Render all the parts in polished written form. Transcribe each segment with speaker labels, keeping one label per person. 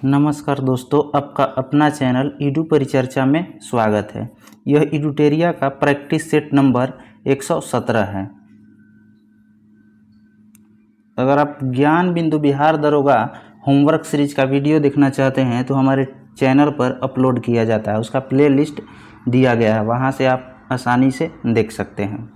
Speaker 1: नमस्कार दोस्तों, आपका अपना चैनल ईडू परिचर्चा में स्वागत है। यह ईडूटेरिया का प्रैक्टिस सेट नंबर 117 है। अगर आप ज्ञान बिंदु बिहार दरोगा होमवर्क सीरीज का वीडियो देखना चाहते हैं तो हमारे चैनल पर अपलोड किया जाता है, उसका प्लेलिस्ट दिया गया है, वहां से आप आसानी से देख सकते हैं।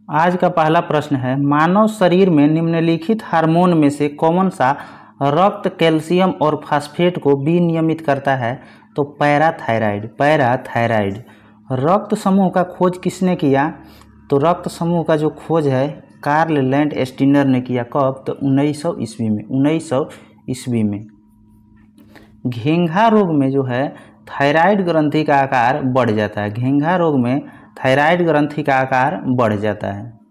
Speaker 1: आज का पहला प्रश्न है, मानव शरीर में निम्नलिखित हार्मोन में से कौन सा रक्त कैल्शियम और फास्फेट को विनियमित करता है? तो पैराथायराइड। रक्त समूह का खोज किसने किया? तो रक्त समूह का जो खोज है कार्ल लैंडस्टीनर ने किया। कब? तो 1900 ईस्वी में। घेंघा रोग में जो है थायराइड ग्रंथि का आकार बढ़ जाता है। घेंघा रोग में थायराइड ग्रंथि का आकार बढ़ जाता है।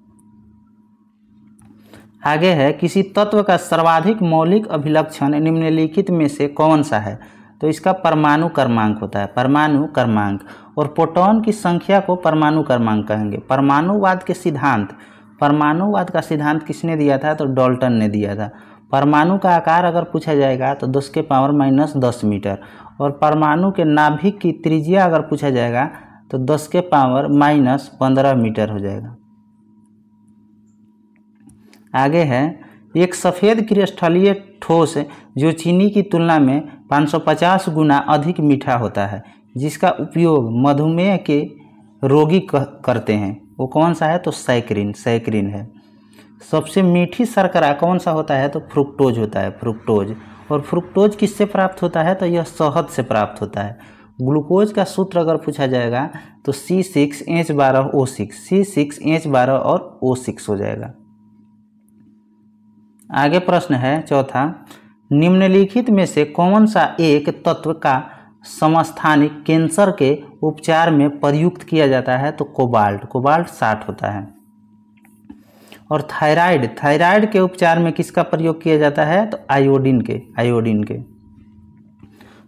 Speaker 1: आगे है, किसी तत्व का सर्वाधिक मौलिक अभिलक्षण निम्नलिखित में से कौन सा है? तो इसका परमाणु क्रमांक होता है, परमाणु क्रमांक। और प्रोटॉन की संख्या को परमाणु क्रमांक कहेंगे। परमाणुवाद का सिद्धांत किसने दिया था? तो डाल्टन ने दिया था। परमाणु का आकार अगर पूछा जाएगा तो 10⁻⁻10 मीटर, और परमाणु के नाभिक की त्रिज्या अगर पूछा जाएगा तो 10⁻⁻15 मीटर हो जाएगा। आगे है, एक सफ़ेद क्रिस्टलीय ठोस जो चीनी की तुलना में 550 गुना अधिक मीठा होता है, जिसका उपयोग मधुमेह के रोगी करते हैं, वो कौन सा है? तो सैकरिन है। सबसे मीठी शर्करा कौन सा होता है? तो फ्रुक्टोज होता है, फ्रुक्टोज। और फ्रुक्टोज किससे प्राप्त होता है? तो यह शहद से प्राप्त होता है। ग्लूकोज का सूत्र अगर पूछा जाएगा तो C6H12O6, C6H12 और O6 हो जाएगा। आगे प्रश्न है चौथा, निम्नलिखित में से कौन सा एक तत्व का समस्थानिक कैंसर के उपचार में प्रयुक्त किया जाता है? तो कोबाल्ट 60 होता है। और थायराइड के उपचार में किसका प्रयोग किया जाता है? तो आयोडीन के।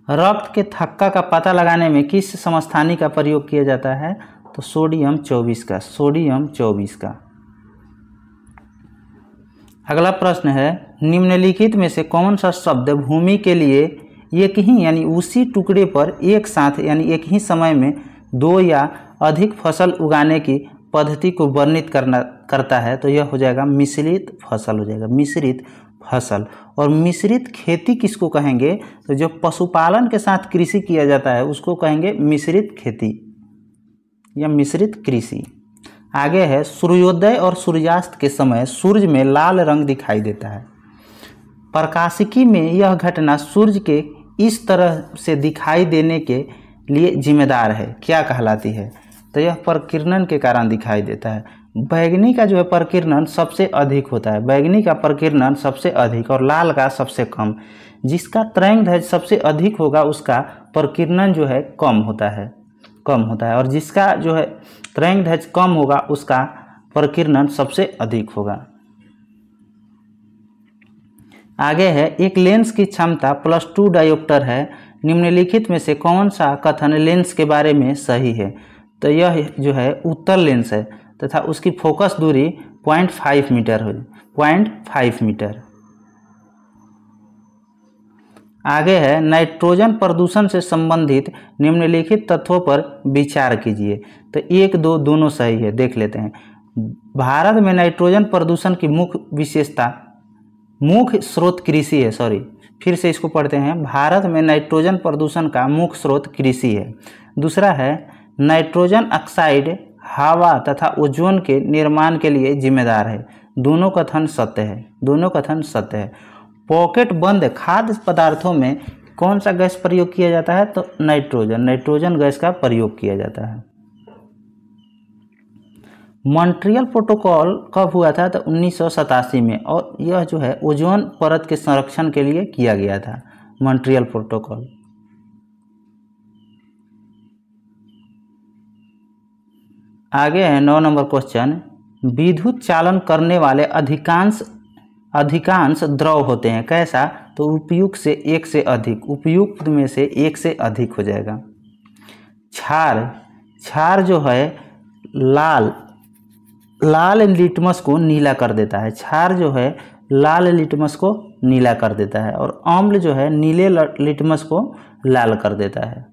Speaker 1: रक्त के थक्का का पता लगाने में किस समस्थानिक का प्रयोग किया जाता है? तो सोडियम 24 का। अगला प्रश्न है, निम्नलिखित में से कौन सा शब्द भूमि के लिए एक ही यानी उसी टुकड़े पर एक साथ यानी एक ही समय में दो या अधिक फसल उगाने की पद्धति को वर्णित करता है? तो यह हो जाएगा मिश्रित फसल हो जाएगा, मिश्रित फसल। और मिश्रित खेती किसको कहेंगे? तो जो पशुपालन के साथ कृषि किया जाता है उसको कहेंगे मिश्रित खेती या मिश्रित कृषि। आगे है, सूर्योदय और सूर्यास्त के समय सूर्य में लाल रंग दिखाई देता है। प्रकाशिकी में यह घटना सूर्य के इस तरह से दिखाई देने के लिए जिम्मेदार है, क्या कहलाती है? तो यह प्रकीर्णन के कारण दिखाई देता है। बैंगनी का जो है प्रकीर्णन सबसे अधिक होता है, बैंगनी का प्रकीर्णन सबसे अधिक और लाल का सबसे कम। जिसका तरंगदैर्घ्य सबसे अधिक होगा उसका प्रकीर्णन जो है कम होता है, और जिसका जो है तरंगदैर्घ्य कम होगा उसका प्रकीर्णन सबसे अधिक होगा। आगे है, एक लेंस की क्षमता +2 डायोप्टर है, निम्नलिखित में से कौन सा कथन लेंस के बारे में सही है? तो यह जो है उत्तल लेंस है तथा उसकी फोकस दूरी 0.5 मीटर हो, 0.5 मीटर। आगे है, नाइट्रोजन प्रदूषण से संबंधित निम्नलिखित तत्वों पर विचार कीजिए। तो 1, 2 दोनों सही है, देख लेते हैं। भारत में नाइट्रोजन प्रदूषण की मुख्य स्रोत कृषि है। फिर से इसको पढ़ते हैं। भारत में नाइट्रोजन प्रदूषण का मुख्य स्रोत कृषि है। दूसरा है, नाइट्रोजन ऑक्साइड हवा तथा ओजोन के निर्माण के लिए जिम्मेदार है। दोनों कथन सत्य है। पॉकेट बंद खाद्य पदार्थों में कौन सा गैस प्रयोग किया जाता है? तो नाइट्रोजन गैस का प्रयोग किया जाता है। मॉन्ट्रियल प्रोटोकॉल कब हुआ था? तो 1987 में, और यह जो है ओजोन परत के संरक्षण के लिए किया गया था, मॉन्ट्रियल प्रोटोकॉल। आगे है 9 नंबर क्वेश्चन, विद्युत चालन करने वाले अधिकांश द्रव होते हैं, कैसा? तो उपयुक्त से 1 से अधिक, उपयुक्त में से 1 से अधिक हो जाएगा। क्षार जो है लाल लिटमस को नीला कर देता है। क्षार जो है लाल लिटमस को नीला कर देता है, और अम्ल जो है नीले लिटमस को लाल कर देता है।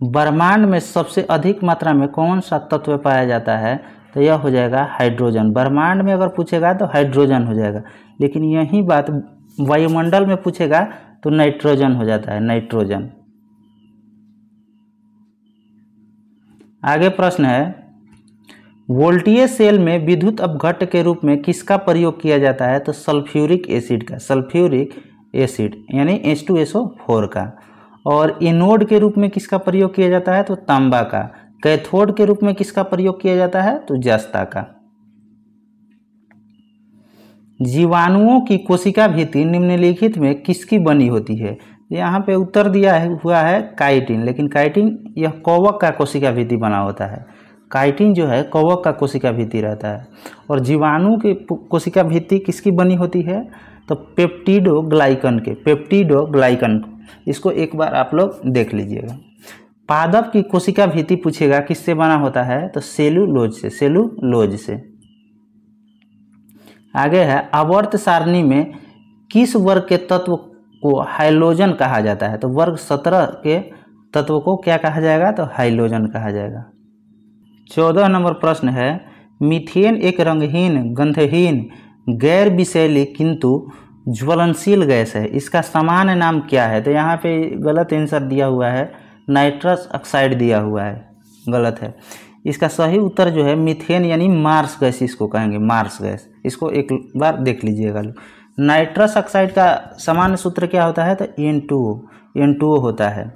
Speaker 1: ब्रह्मांड में सबसे अधिक मात्रा में कौन सा तत्व पाया जाता है? तो यह हो जाएगा हाइड्रोजन। ब्रह्मांड में अगर पूछेगा तो हाइड्रोजन हो जाएगा, लेकिन यही बात वायुमंडल में पूछेगा तो नाइट्रोजन हो जाता है, नाइट्रोजन। आगे प्रश्न है, वोल्टीय सेल में विद्युत अपघट्ट के रूप में किसका प्रयोग किया जाता है? तो सल्फ्यूरिक एसिड का, सल्फ्यूरिक एसिड यानी H2SO4 का। और एनोड के रूप में किसका प्रयोग किया जाता है? तो तांबा का। कैथोड के रूप में किसका प्रयोग किया जाता है? तो जस्ता का। जीवाणुओं की कोशिका भित्ति निम्नलिखित में किसकी बनी होती है? यहाँ पे उत्तर दिया हुआ है काइटिन, लेकिन काइटिन यह कवक का कोशिका भित्ति बना होता है। काइटिन जो है कवक का कोशिका भित्ति रहता है। और जीवाणु की कोशिका भित्ति किसकी बनी होती है? तो पेप्टिडोग्लाइकन के, पेप्टिडोग्लाइकन। इसको एक बार आप लोग देख लीजिएगा। पादप की कोशिका भित्ति पूछेगा किससे बना होता है? तो सेलुलोज से, सेलुलोज से। आगे है, आवर्त सारणी में किस वर्ग के तत्व को हाइलोजन कहा जाता है? तो वर्ग 17 के तत्व को क्या कहा जाएगा? तो हाइलोजन कहा जाएगा। 14 नंबर प्रश्न है, मीथेन एक रंगहीन, गंधहीन, गैर विषैली किंतु ज्वलनशील गैस है। इसका सामान्य नाम क्या है? तो यहाँ पे गलत आंसर दिया हुआ है, नाइट्रस ऑक्साइड दिया हुआ है, गलत है। इसका सही उत्तर जो है मीथेन यानी मार्स गैस, इसको कहेंगे मार्स गैस। इसको एक बार देख लीजिएगा। नाइट्रस ऑक्साइड का सामान्य सूत्र क्या होता है? तो N2O होता है।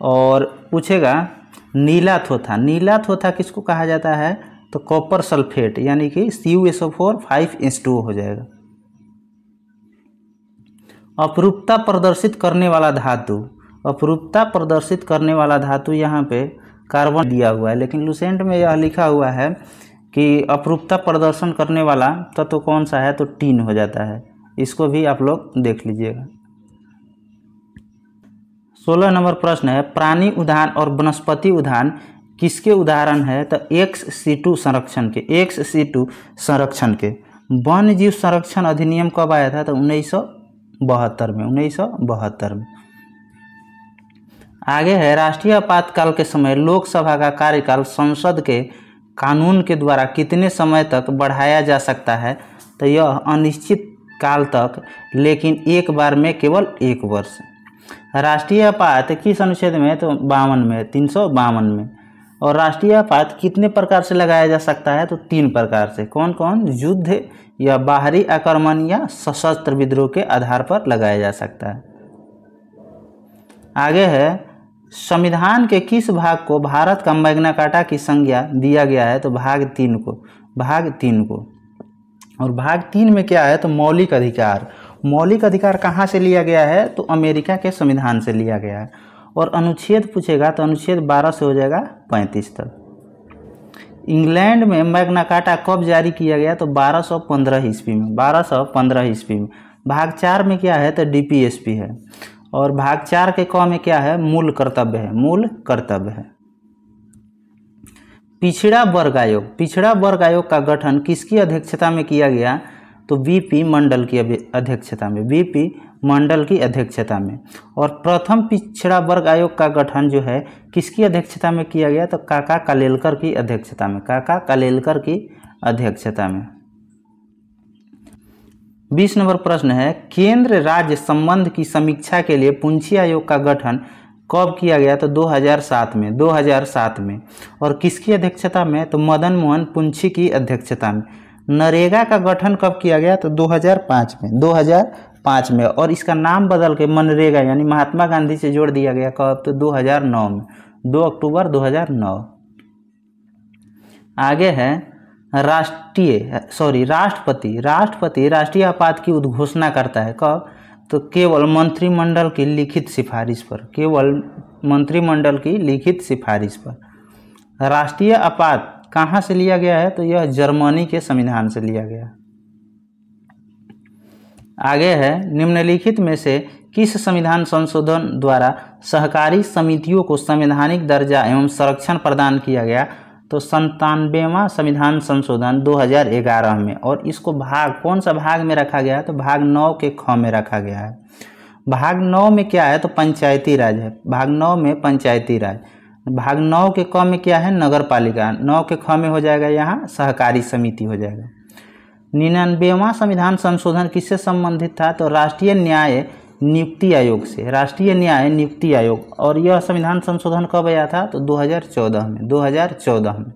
Speaker 1: और पूछेगा नीला थोथा, नीला थोथा किसको कहा जाता है? तो कॉपर सल्फेट यानी कि CuSO4 5H2O हो जाएगा। अपरूपता प्रदर्शित करने वाला धातु, अपरूपता प्रदर्शित करने वाला धातु यहाँ पे कार्बन दिया हुआ है, लेकिन लुसेंट में यह लिखा हुआ है कि अपरूपता प्रदर्शन करने वाला तत्व कौन सा है? तो टीन हो जाता है। इसको भी आप लोग देख लीजिएगा। 16 नंबर प्रश्न है, प्राणी उद्यान और वनस्पति उद्यान किसके उदाहरण है? तो XC2 संरक्षण के, XC2 संरक्षण के। वन्य जीव संरक्षण अधिनियम कब आया था? तो 1972 में, 1972 में। आगे है, राष्ट्रीय आपातकाल के समय लोकसभा का कार्यकाल संसद के कानून के द्वारा कितने समय तक बढ़ाया जा सकता है? तो यह अनिश्चित काल तक, लेकिन एक बार में केवल 1 वर्ष। राष्ट्रीय आपात किस अनुच्छेद में? तो 52 में, 352 में। और राष्ट्रीय आपात कितने प्रकार से लगाया जा सकता है? तो 3 प्रकार से। कौन कौन? युद्ध या बाहरी आक्रमण या सशस्त्र विद्रोह के आधार पर लगाया जा सकता है। आगे है, संविधान के किस भाग को भारत का मैग्ना कार्टा की संज्ञा दिया गया है? तो भाग 3 को, भाग 3 को। और भाग 3 में क्या है? तो मौलिक अधिकार। मौलिक अधिकार कहाँ से लिया गया है? तो अमेरिका के संविधान से लिया गया है। और अनुच्छेद पूछेगा तो अनुच्छेद 12 से हो जाएगा 35 तक। इंग्लैंड में मैग्ना कार्टा कब जारी किया गया? तो 1215 ईस्वी में, 1215 ईस्वी में। भाग 4 में क्या है? तो DPSP है। और भाग 4 के क में क्या है? मूल कर्तव्य है, मूल कर्तव्य है। पिछड़ा वर्ग आयोग, पिछड़ा वर्ग आयोग का गठन किसकी अध्यक्षता में किया गया? तो VP मंडल की अध्यक्षता में, VP मंडल की अध्यक्षता में। और प्रथम पिछड़ा वर्ग आयोग का गठन जो है किसकी अध्यक्षता में किया गया? तो काका कालेलकर की अध्यक्षता में, काका कालेलकर की अध्यक्षता में। 20 नंबर प्रश्न है, केंद्र राज्य संबंध की समीक्षा के लिए पुंछी आयोग का गठन कब किया गया? तो 2007 में, 2007 में। और किसकी अध्यक्षता में? तो मदन मोहन पुंछी की अध्यक्षता में। नरेगा का गठन कब किया गया? तो 2005 में, 2005 में। और इसका नाम बदल के मनरेगा यानी महात्मा गांधी से जोड़ दिया गया कब? तो 2009 में, 2 अक्टूबर 2009। आगे है, राष्ट्रपति राष्ट्रीय आपात की उद्घोषणा करता है कब? तो केवल मंत्रिमंडल की लिखित सिफारिश पर, केवल मंत्रिमंडल की लिखित सिफारिश पर। राष्ट्रीय आपात कहाँ से लिया गया है? तो यह जर्मनी के संविधान से लिया गया। आगे है, निम्नलिखित में से किस संविधान संशोधन द्वारा सहकारी समितियों को संवैधानिक दर्जा एवं संरक्षण प्रदान किया गया? तो 97वां संविधान संशोधन 2011 में। और इसको भाग कौन सा भाग में रखा गया है, तो भाग 9 के ख में रखा गया है। भाग 9 में क्या है, तो पंचायती राज है। भाग 9 में पंचायती राज। भाग 9 के क में क्या है, नगर पालिका। 9 के ख में हो जाएगा यहाँ सहकारी समिति हो जाएगा। 99वां संविधान संशोधन किससे संबंधित था, तो राष्ट्रीय न्याय नियुक्ति आयोग से। राष्ट्रीय न्याय नियुक्ति आयोग। और यह संविधान संशोधन कब आया था, तो 2014 में। 2014 में।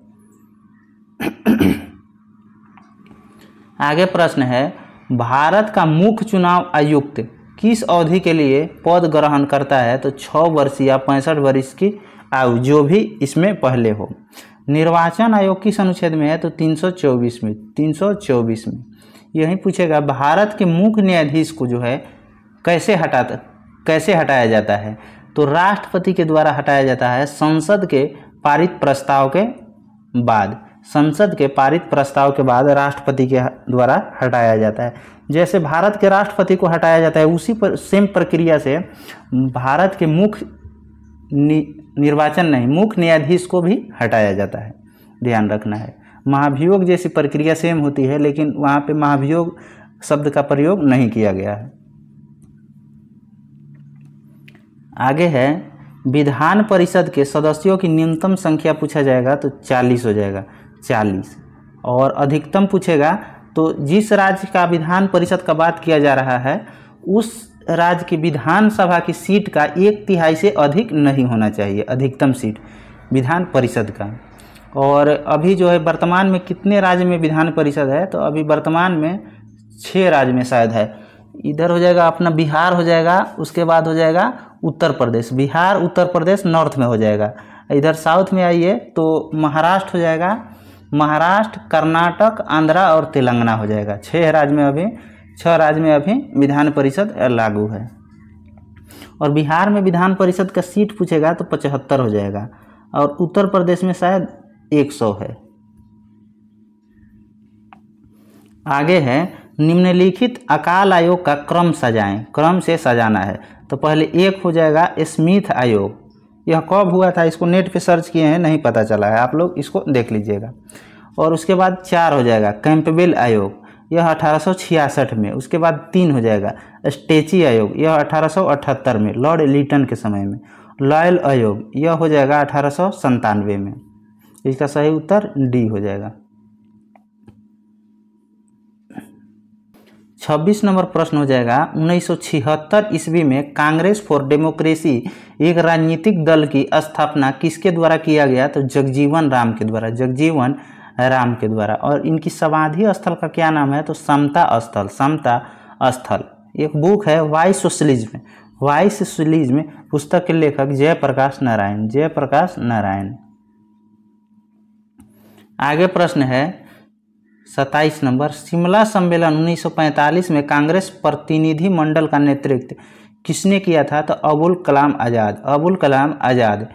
Speaker 1: आगे प्रश्न है, भारत का मुख्य चुनाव आयुक्त किस अवधि के लिए पद ग्रहण करता है, तो 6 वर्ष या 65 वर्ष की आयु, जो भी इसमें पहले हो। निर्वाचन आयोग किस अनुच्छेद में है, तो 324 में। 324 में। यही पूछेगा भारत के मुख्य न्यायाधीश को जो है कैसे हटाया जाता है, तो राष्ट्रपति के द्वारा हटाया जाता है संसद के पारित प्रस्ताव के बाद। संसद के पारित प्रस्ताव के बाद राष्ट्रपति के द्वारा हटाया जाता है। जैसे भारत के राष्ट्रपति को हटाया जाता है, उसी पर सेम प्रक्रिया से भारत के मुख्य मुख्य न्यायाधीश को भी हटाया जाता है। ध्यान रखना है। महाभियोग जैसी प्रक्रिया सेम होती है, लेकिन वहाँ पे महाभियोग शब्द का प्रयोग नहीं किया गया है। आगे है, विधान परिषद के सदस्यों की न्यूनतम संख्या पूछा जाएगा, तो 40 हो जाएगा। 40। और अधिकतम पूछेगा, तो जिस राज्य का विधान परिषद का बात किया जा रहा है, उस राज्य की विधानसभा की सीट का 1/3 से अधिक नहीं होना चाहिए, अधिकतम सीट विधान परिषद का। और अभी जो है वर्तमान में कितने राज्य में विधान परिषद है, तो अभी वर्तमान में 6 राज्य में शायद है। इधर हो जाएगा अपना बिहार हो जाएगा, उसके बाद हो जाएगा उत्तर प्रदेश। बिहार उत्तर प्रदेश नॉर्थ में हो जाएगा। इधर साउथ में आइए तो महाराष्ट्र हो जाएगा। महाराष्ट्र, कर्नाटक, आंध्रा और तेलंगाना हो जाएगा। 6 राज्य में अभी विधान परिषद लागू है। और बिहार में विधान परिषद का सीट पूछेगा तो 75 हो जाएगा। और उत्तर प्रदेश में शायद 100 है। आगे है, निम्नलिखित अकाल आयोग का क्रम सजाएं। क्रम से सजाना है। तो पहले 1 हो जाएगा स्मिथ आयोग। यह कब हुआ था, इसको नेट पे सर्च किए हैं, नहीं पता चला है, आप लोग इसको देख लीजिएगा। और उसके बाद 4 हो जाएगा कैंपबेल आयोग, यह 1866 में। उसके बाद 3 हो जाएगा स्टेची आयोग, यह 1878 में लॉर्ड लिटन के समय में। लॉयल आयोग, यह हो जाएगा 1897 में। इसका सही उत्तर डी हो जाएगा। 26 नंबर प्रश्न हो जाएगा, 1976 ईस्वी में कांग्रेस फॉर डेमोक्रेसी एक राजनीतिक दल की स्थापना किसके द्वारा किया गया, तो जगजीवन राम के द्वारा। जगजीवन राम के द्वारा। और इनकी समाधि स्थल का क्या नाम है, तो समता स्थल। समता स्थल एक बुक है वाइस सोशलिज्म। वाइस सोशलिज्म पुस्तक के लेखक जयप्रकाश नारायण। जयप्रकाश नारायण। आगे प्रश्न है 27 नंबर, शिमला सम्मेलन 1945 में कांग्रेस प्रतिनिधि मंडल का नेतृत्व किसने किया था, तो अबुल कलाम आज़ाद। अबुल कलाम आज़ाद।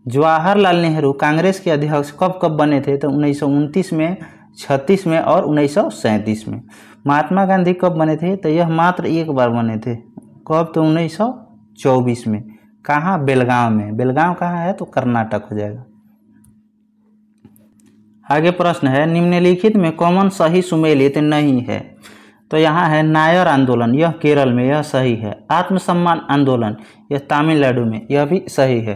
Speaker 1: जवाहरलाल नेहरू कांग्रेस के अध्यक्ष कब कब बने थे, तो 1929 में, 36 में और 1937 में। महात्मा गांधी कब बने थे, तो यह मात्र एक बार बने थे। कब, तो 1924 में। कहाँ, बेलगांव में। बेलगांव कहाँ है, तो कर्नाटक हो जाएगा। आगे प्रश्न है, निम्नलिखित में कौन सही सुमेलित नहीं है, तो यहाँ है नायर आंदोलन, यह केरल में, यह सही है। आत्मसम्मान आंदोलन, यह तमिलनाडु में, यह भी सही है।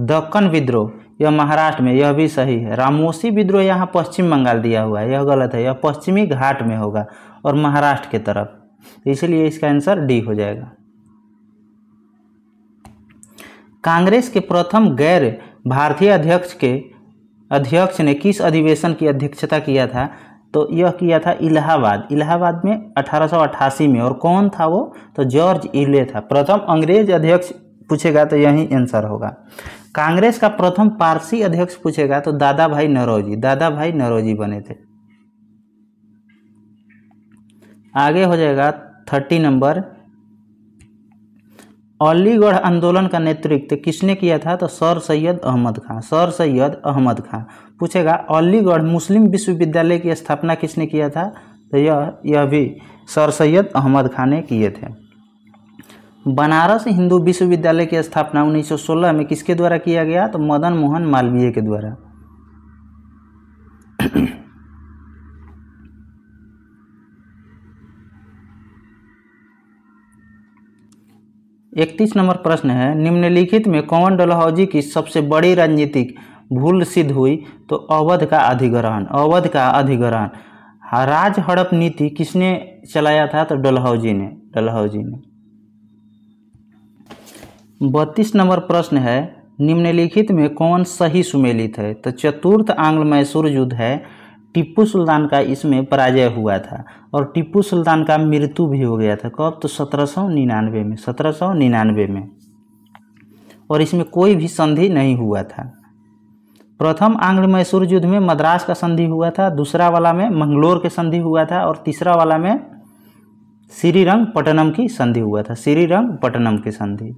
Speaker 1: दक्कन विद्रोह, यह महाराष्ट्र में, यह भी सही है। रामोसी विद्रोह यहाँ पश्चिम बंगाल दिया हुआ है, यह गलत है। यह पश्चिमी घाट में होगा और महाराष्ट्र के तरफ, इसलिए इसका आंसर डी हो जाएगा। कांग्रेस के प्रथम गैर भारतीय अध्यक्ष ने किस अधिवेशन की अध्यक्षता किया था, तो यह किया था इलाहाबाद में 1888 में। और कौन था वो, तो जॉर्ज इवले था। प्रथम अंग्रेज अध्यक्ष पूछेगा तो यही आंसर होगा। कांग्रेस का प्रथम पारसी अध्यक्ष पूछेगा तो दादा भाई नौरोजी बने थे। आगे हो जाएगा 30 नंबर, अलीगढ़ आंदोलन का नेतृत्व किसने किया था, तो सर सैयद अहमद खां। सर सैयद अहमद खां पूछेगा। अलीगढ़ मुस्लिम विश्वविद्यालय की स्थापना किसने किया था, तो यह भी सर सैयद अहमद खां ने किए थे। बनारस हिंदू विश्वविद्यालय की स्थापना 1916 में किसके द्वारा किया गया, तो मदन मोहन मालवीय के द्वारा। इकतीस नंबर प्रश्न है, निम्नलिखित में कौन डलहौजी की सबसे बड़ी राजनीतिक भूल सिद्ध हुई? तो अवध का अधिग्रहण। अवध का अधिग्रहण। राज हड़प नीति किसने चलाया था? तो डलहौजी ने। 32 नंबर प्रश्न है, निम्नलिखित में कौन सही सुमेलित है? तो चतुर्थ आंग्ल मैसूर युद्ध है, टीपू सुल्तान का इसमें पराजय हुआ था और टीपू सुल्तान का मृत्यु भी हो गया था। कब? तो 1799 में। 1799 में। और इसमें कोई भी संधि नहीं हुआ था। प्रथम आंग्ल मैसूर युद्ध में मद्रास का संधि हुआ था, दूसरा वाला में मंगलोर के संधि हुआ था और तीसरा वाला में श्रीरंगपट्टनम की संधि हुआ था। श्रीरंगपट्टनम की संधि।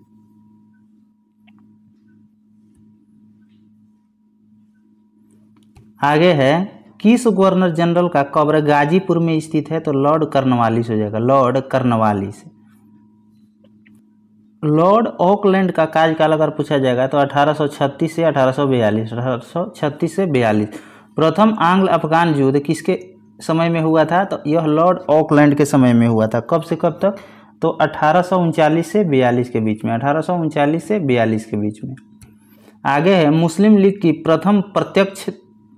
Speaker 1: आगे है, किस गवर्नर जनरल का कब्र गाजीपुर में स्थित है? तो लॉर्ड कर्नवालिस हो जाएगा। Lord Cornwallis. लॉर्ड ऑकलैंड का कार्यकाल अगर पूछा जाएगा तो 1836 से 1842। 1836 से 42। प्रथम आंग्ल अफगान युद्ध किसके समय में हुआ था? तो यह लॉर्ड ऑकलैंड के समय में हुआ था। कब से कब तक? तो 1839 से 42 के बीच में। 1839 से 42 के बीच में। आगे है, मुस्लिम लीग की प्रथम प्रत्यक्ष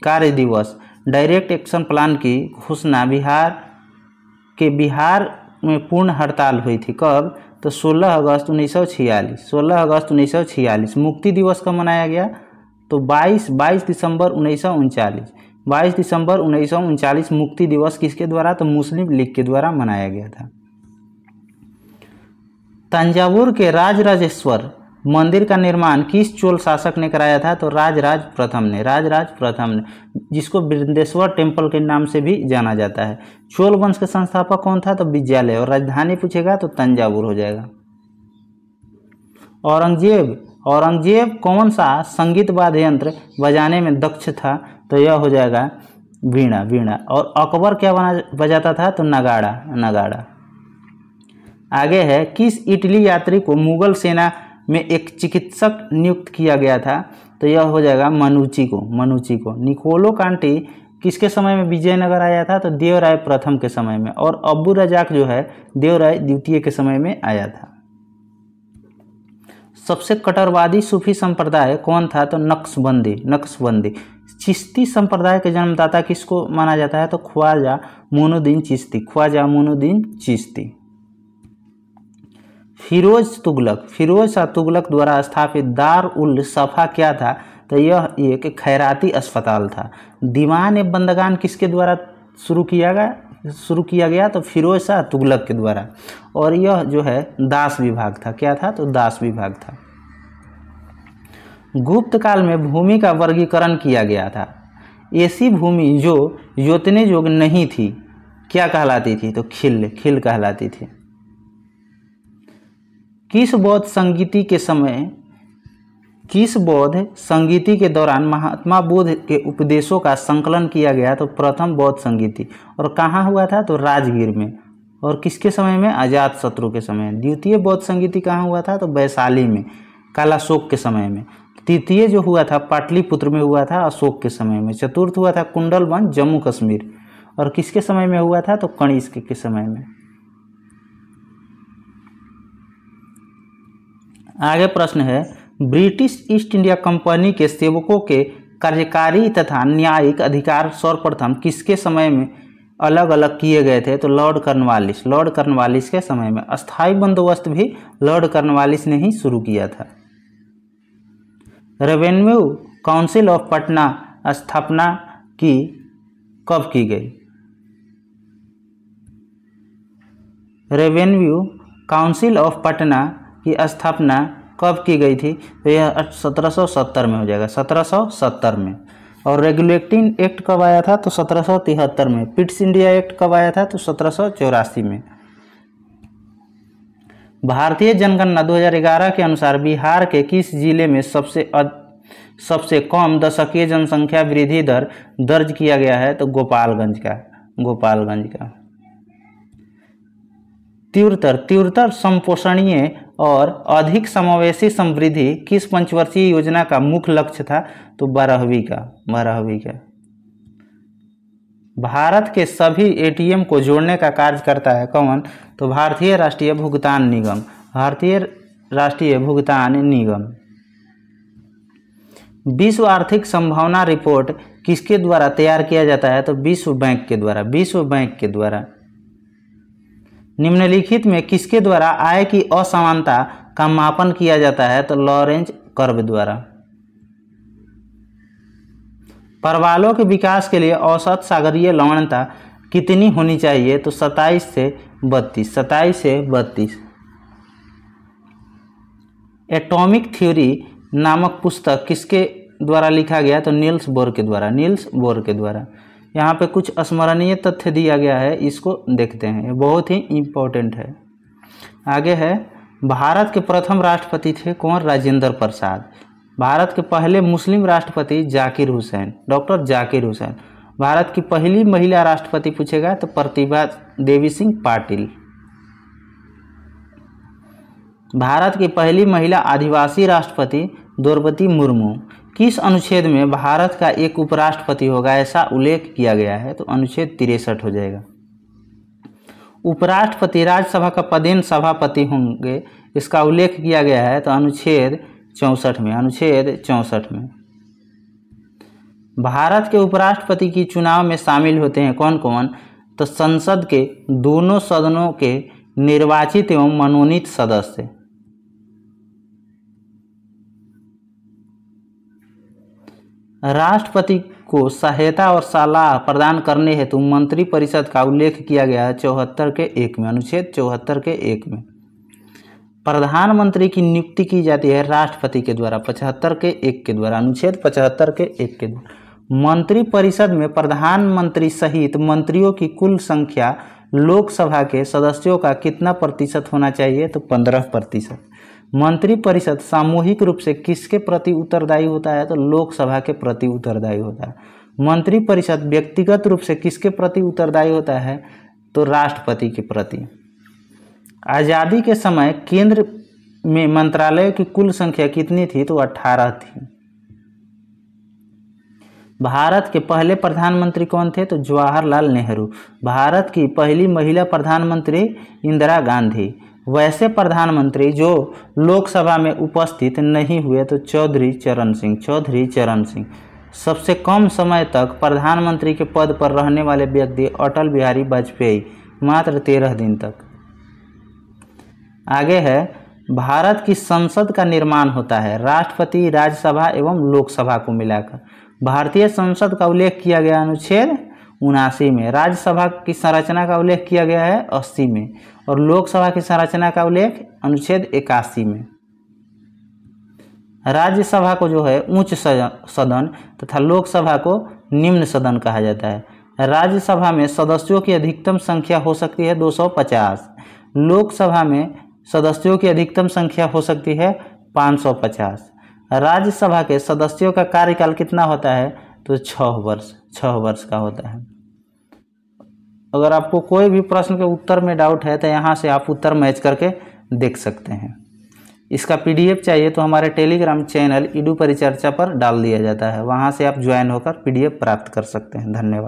Speaker 1: कार्य दिवस डायरेक्ट एक्शन प्लान की घोषणा बिहार में पूर्ण हड़ताल हुई थी। कब? तो 16 अगस्त 1946। 16 अगस्त 1946। मुक्ति दिवस कब मनाया गया? तो 22 दिसंबर 1939। 22 दिसंबर 1939 मुक्ति दिवस किसके द्वारा? तो मुस्लिम लीग के द्वारा मनाया गया था। तंजावुर के राजराजेश्वर मंदिर का निर्माण किस चोल शासक ने कराया था? तो राजराज प्रथम ने। राजराज प्रथम ने, जिसको बृहदेश्वर टेम्पल के नाम से भी जाना जाता है। चोल वंश के संस्थापक कौन था? तो विजयालय। और राजधानी पूछेगा तो तंजावुर हो जाएगा। औरंगजेब कौन सा संगीत वाद्य यंत्र बजाने में दक्ष था? तो यह हो जाएगा वीणा। और अकबर क्या बजाता था? तो नगाड़ा। आगे है, किस इटली यात्री को मुगल सेना में एक चिकित्सक नियुक्त किया गया था? तो यह हो जाएगा मनुची को। निकोलो कांटी किसके समय में विजयनगर आया था? तो देवराय प्रथम के समय में। और अब्बू रजाक जो है देवराय द्वितीय के समय में आया था। सबसे कट्टरवादी सूफी संप्रदाय कौन था? तो नक्शबंदी। चिश्ती संप्रदाय के जन्मदाता किसको माना जाता है? तो ख्वाजा मोइनुद्दीन चिश्ती। फिरोज शाह तुगलक द्वारा स्थापित दार उल सफा क्या था? तो यह एक खैराती अस्पताल था। दीवान ए बंदगान किसके द्वारा शुरू किया गया? तो फिरोज शाह तुगलक के द्वारा। और यह जो है दास विभाग था। क्या था? तो दास विभाग था। गुप्त काल में भूमि का वर्गीकरण किया गया था। ऐसी भूमि जो जोतने योग्य नहीं थी क्या कहलाती थी? तो खिल कहलाती थी। किस बौद्ध संगीति के दौरान महात्मा बुद्ध के उपदेशों का संकलन किया गया? तो प्रथम बौद्ध संगीति। और कहाँ हुआ था? तो राजगीर में। और किसके समय में? अजातशत्रु के समय। द्वितीय बौद्ध संगीति कहाँ हुआ था? तो वैशाली में, कालाशोक के समय में। तृतीय जो हुआ था पाटलिपुत्र में हुआ था, अशोक के समय में। चतुर्थ हुआ था कुंडलवन, जम्मू कश्मीर। और किसके समय में हुआ था? तो कनिष्क के समय में। आगे प्रश्न है, ब्रिटिश ईस्ट इंडिया कंपनी के सेवकों के कार्यकारी तथा न्यायिक अधिकार सर्वप्रथम किसके समय में अलग अलग किए गए थे? तो लॉर्ड कर्नवालिस के समय में। अस्थायी बंदोबस्त भी लॉर्ड कर्नवालिस ने ही शुरू किया था। रेवेन्यू काउंसिल ऑफ पटना स्थापना कब की गई? रेवेन्यू काउंसिल ऑफ पटना की स्थापना कब की गई थी? तो यह 1770 में हो जाएगा। 1770 में। और रेगुलेटिंग एक्ट कब आया था? तो 1773 में। पिट्स इंडिया एक्ट कब आया था? तो 1784 में। भारतीय जनगणना 2011 के अनुसार बिहार के किस जिले में सबसे कम दशकीय जनसंख्या वृद्धि दर दर्ज किया गया है? तो गोपालगंज का। तीव्रतर संपोषणीय और अधिक समावेशी समृद्धि किस पंचवर्षीय योजना का मुख्य लक्ष्य था? तो 12वीं का। भारत के सभी एटीएम को जोड़ने का कार्य करता है कौन? तो भारतीय राष्ट्रीय भुगतान निगम। भारतीय राष्ट्रीय भुगतान निगम। विश्व आर्थिक संभावना रिपोर्ट किसके द्वारा तैयार किया जाता है? तो विश्व बैंक के द्वारा। विश्व बैंक के द्वारा। निम्नलिखित में किसके द्वारा आय की असमानता का मापन किया जाता है? तो लॉरेंज कर्व द्वारा। परवालों के विकास के लिए औसत सागरीय लवणता कितनी होनी चाहिए? तो 27 से 32। 27 से 32। एटॉमिक थ्योरी नामक पुस्तक किसके द्वारा लिखा गया? तो नील्स बोर के द्वारा। नील्स बोर के द्वारा। यहाँ पे कुछ स्मरणीय तथ्य दिया गया है, इसको देखते हैं, ये बहुत ही इम्पोर्टेंट है। आगे है, भारत के प्रथम राष्ट्रपति थे कौन? राजेंद्र प्रसाद। भारत के पहले मुस्लिम राष्ट्रपति जाकिर हुसैन, डॉक्टर जाकिर हुसैन। भारत की पहली महिला राष्ट्रपति पूछेगा तो प्रतिभा देवी सिंह पाटिल। भारत की पहली महिला आदिवासी राष्ट्रपति द्रौपदी मुर्मू। किस अनुच्छेद में भारत का एक उपराष्ट्रपति होगा ऐसा उल्लेख किया गया है? तो अनुच्छेद 63 हो जाएगा। उपराष्ट्रपति राज्यसभा का पदेन सभापति होंगे, इसका उल्लेख किया गया है तो अनुच्छेद 64 में। अनुच्छेद 64 में। भारत के उपराष्ट्रपति की चुनाव में शामिल होते हैं कौन कौन? तो संसद के दोनों सदनों के निर्वाचित एवं मनोनीत सदस्य। राष्ट्रपति को सहायता और सलाह प्रदान करने हेतु मंत्रिपरिषद का उल्लेख किया गया है 74 के 1 में। अनुच्छेद 74 के 1 में। प्रधानमंत्री की नियुक्ति की जाती है राष्ट्रपति के द्वारा 75 के 1 के द्वारा। अनुच्छेद 75 के 1 के द्वारा। मंत्रिपरिषद में प्रधानमंत्री सहित मंत्रियों की कुल संख्या लोकसभा के सदस्यों का कितना प्रतिशत होना चाहिए? तो 15%। मंत्रिपरिषद सामूहिक रूप से किसके प्रति उत्तरदायी होता है? तो लोकसभा के प्रति उत्तरदायी होता है। मंत्रिपरिषद व्यक्तिगत रूप से किसके प्रति उत्तरदायी होता है? तो राष्ट्रपति के प्रति। आज़ादी के समय केंद्र में मंत्रालय की कुल संख्या कितनी थी? तो 18 थी। भारत के पहले प्रधानमंत्री कौन थे? तो जवाहरलाल नेहरू। भारत की पहली महिला प्रधानमंत्री इंदिरा गांधी। वैसे प्रधानमंत्री जो लोकसभा में उपस्थित नहीं हुए तो चौधरी चरण सिंह। चौधरी चरण सिंह। सबसे कम समय तक प्रधानमंत्री के पद पर रहने वाले व्यक्ति अटल बिहारी वाजपेयी, मात्र 13 दिन तक। आगे है, भारत की संसद का निर्माण होता है राष्ट्रपति, राज्यसभा एवं लोकसभा को मिलाकर। भारतीय संसद का उल्लेख किया गया अनुच्छेद 79 में। राज्यसभा की संरचना का उल्लेख किया गया है 80 में और लोकसभा की संरचना का उल्लेख अनुच्छेद 81 में। राज्यसभा को जो है उच्च सदन तथा लोकसभा को निम्न सदन कहा जाता है। राज्यसभा में सदस्यों की अधिकतम संख्या हो सकती है 250। लोकसभा में सदस्यों की अधिकतम संख्या हो सकती है 550। राज्यसभा के सदस्यों का कार्यकाल कितना होता है? तो 6 वर्ष का होता है। अगर आपको कोई भी प्रश्न के उत्तर में डाउट है तो यहाँ से आप उत्तर मैच करके देख सकते हैं। इसका PDF चाहिए तो हमारे टेलीग्राम चैनल ईडू परिचर्चा पर डाल दिया जाता है, वहाँ से आप ज्वाइन होकर PDF प्राप्त कर सकते हैं। धन्यवाद।